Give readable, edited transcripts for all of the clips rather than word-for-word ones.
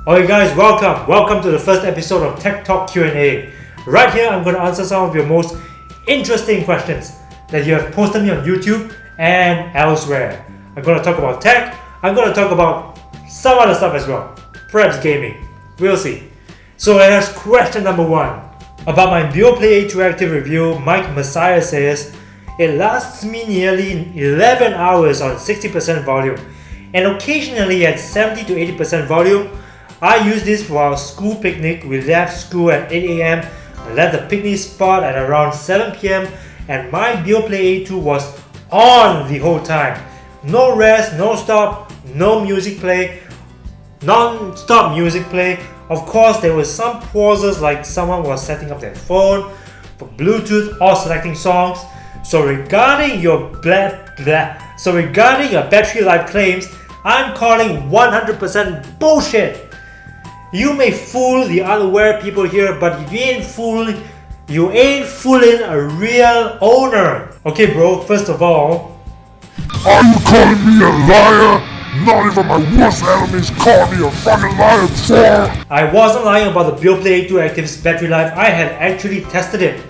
Alright guys, welcome to the first episode of TechTalk Q&A. Right here I'm going to answer some of your most interesting questions that you have posted me on YouTube and elsewhere. I'm going to talk about tech, I'm going to talk about some other stuff as well, perhaps gaming, we'll see. So here's question number 1. About my Beoplay A2 Active review, Mike Messiah says, it lasts me nearly 11 hours on 60% volume and occasionally at 70 to 80% volume. I use this for our school picnic. We left school at 8 AM, I left the picnic spot at around 7 PM and my Beoplay A2 was on the whole time. No rest, no stop, no music play, non-stop music play. Of course, there were some pauses like someone was setting up their phone for Bluetooth or selecting songs. So regarding your battery life claims, I'm calling 100% bullshit. You may fool the unaware people here, but you ain't fooling a real owner. Okay bro, first of all, are you calling me a liar? Not even my worst enemies call me a fucking liar before. I wasn't lying about the Beoplay A2 Active's battery life. I had actually tested it.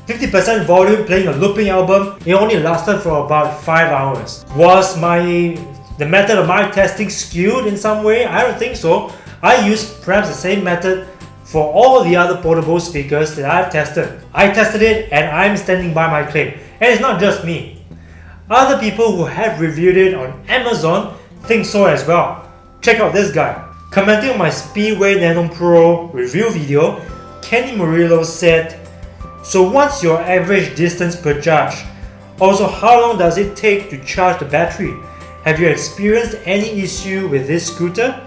50% volume playing a looping album, it only lasted for about 5 hours. Was the method of my testing skewed in some way? I don't think so. I used perhaps the same method for all the other portable speakers that I've tested. I tested it and I'm standing by my claim. And it's not just me. Other people who have reviewed it on Amazon think so as well. Check out this guy. Commenting on my Speedway Nano Pro review video, Kenny Murillo said, so what's your average distance per charge? Also, how long does it take to charge the battery? Have you experienced any issue with this scooter?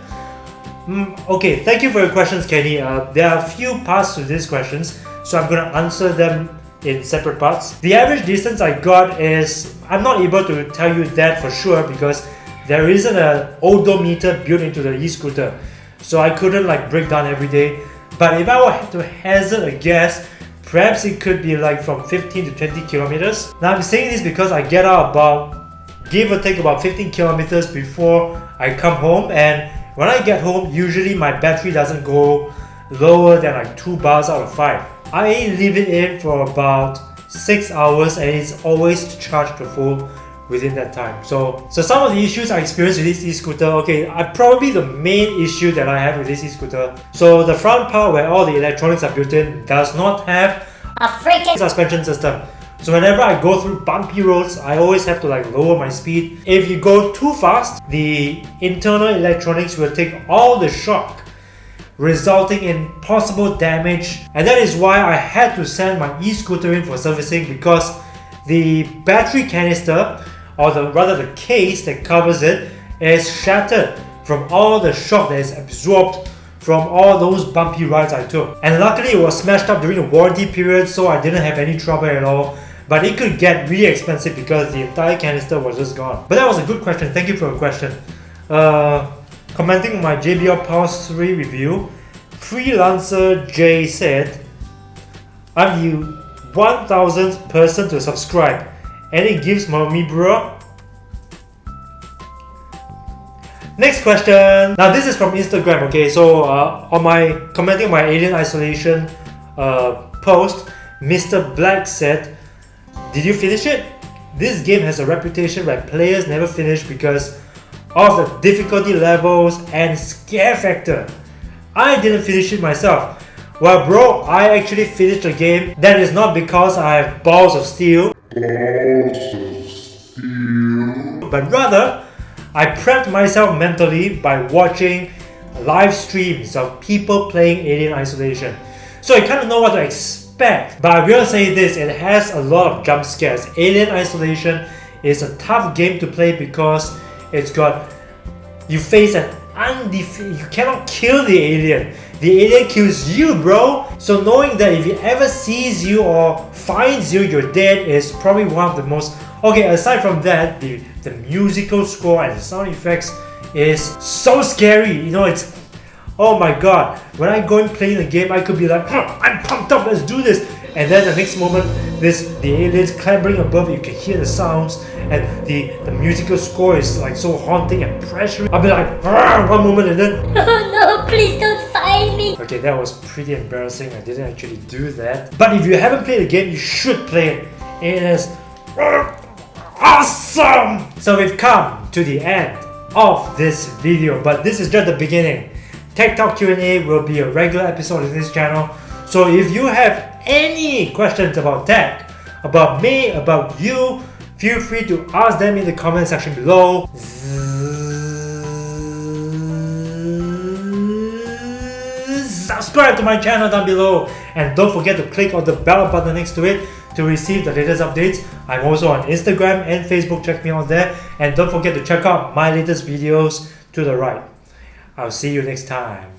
Okay, thank you for your questions, Kenny. There are a few parts to these questions, so I'm going to answer them in separate parts. The average distance I got is, I'm not able to tell you that for sure because there isn't an odometer built into the e-scooter, so I couldn't break down every day. But if I were to hazard a guess, perhaps it could be from 15 to 20 kilometers. Now I'm saying this because I get out about, give or take about 15 kilometers before I come home, and when I get home, usually my battery doesn't go lower than 2 bars out of 5. I leave it in for about 6 hours and it's always charged to full within that time. So some of the issues I experienced with this e-scooter, okay, probably the main issue that I have with this e-scooter. So the front part where all the electronics are built in does not have a freaking suspension system. So whenever I go through bumpy roads, I always have to lower my speed. If you go too fast, the internal electronics will take all the shock, resulting in possible damage. And that is why I had to send my e-scooter in for servicing, because the battery canister, or rather the case that covers it, is shattered from all the shock that is absorbed from all those bumpy rides I took. And luckily it was smashed up during the warranty period, so I didn't have any trouble at all. But it could get really expensive because the entire canister was just gone. But that was a good question, thank you for your question. Commenting on my JBL Pulse 3 review, Freelancer J said, I'm the 1000th person to subscribe. Any gifts for me, bro? Next question. Now this is from Instagram, okay? So on my commenting on my Alien Isolation post, Mr. Black said, did you finish it? This game has a reputation where players never finish because of the difficulty levels and scare factor. I didn't finish it myself. Well bro, I actually finished the game. That is not because I have balls of steel, but rather I prepped myself mentally by watching live streams of people playing Alien Isolation. So I kind of know what to expect. But I will say this, it has a lot of jump scares. Alien Isolation is a tough game to play because it's got, you face you cannot kill the alien. The alien kills you, bro. So knowing that if he ever sees you or finds you, you're dead is probably one of the most, okay, aside from that, the musical score and the sound effects is so scary. You know, it's, oh my god, when I go and play the game, I could be like, I'm pumped up, let's do this. And then the next moment, the aliens clambering above, you can hear the sounds, and the musical score is so haunting and pressuring. I'll be like, one moment, and then no, please don't find me. Okay, that was pretty embarrassing. I didn't actually do that. But if you haven't played the game, you should play it. It is awesome! So we've come to the end of this video, but this is just the beginning. Tech Talk Q&A will be a regular episode of this channel. So if you have any questions about tech, about me, about you, feel free to ask them in the comment section below. Subscribe to my channel down below, and don't forget to click on the bell button next to it to receive the latest updates. I'm also on Instagram and Facebook, check me out there, and don't forget to check out my latest videos to the right. I'll see you next time.